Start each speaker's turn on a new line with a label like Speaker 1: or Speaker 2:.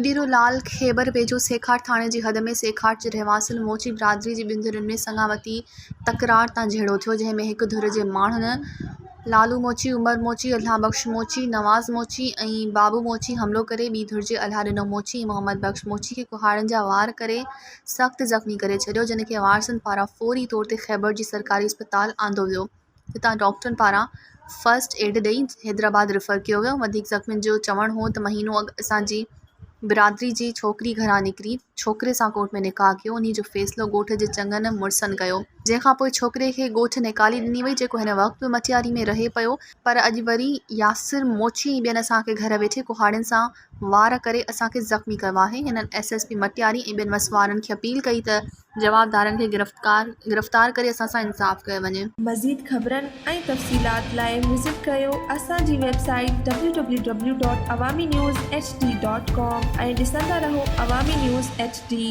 Speaker 1: पुडीरो लाल ख़ैबर वेझो सेखाट थाणे जी हद में सेखाट जे रहवासियुनि मोची बिरादरी जी ॿिनि धुरियुनि में संगावती तकरार तां झेड़ो थियो, जंहिं में हिक धुर जे माण्हुनि लालू मोची, उमर मोची, अल्लाह बख्श मोची, नवाज़ मोची ऐं बाबू मोची हमलो करे ॿी धुर जे अल्लाह ॾिनो मोची ऐं मोहम्मद बख्श मोची खे कुहाड़नि जा वार करे सख़्तु ज़ख़्मी करे छॾियो, जिन खे वारसनि पारां फ़ौरी तौर ते ख़ैबर जी सरकारी अस्पताल आंदो वियो। हितां डॉक्टरनि पारां फर्स्ट एड ॾेई हैदराबाद रेफर कयो वियो। वधीक ज़ख़्मियुनि जो चवणु हो त महीनो अॻु असांजी बिरादरी जी छोकिरी घरां निकिरी छोकिरे सां कोर्ट में निकाह कयो। उन्ही जो फ़ैसिलो ॻोठ जे चङनि मुड़ुसनि कयो, जंहिंखां पोइ छोकिरे खे ॻोठ निकाली ॾिनी वई, जेको हिन वक़्तु बि मटियारी में रहे पियो। पर अॼु वरी यासिर मोची ऐं ॿियनि असांखे घर वेठे कुहाड़ियुनि सां वार करे असांखे ज़ख़्मी कयो आहे। हिननि SSP मटियारी ऐं ॿियनि मसवारनि खे अपील कई त जवाबदारनि खे गिरफ़्तार करे असां सां इंसाफ़ कयो वञे।
Speaker 2: मज़ीद ख़बरनि ऐं तफ़सीलात लाइ विज़िट कयो असांजी वेबसाइट www.awamiNewsHD.com ऐं ॾिसंदा रहो अवामी न्यूज़ HD।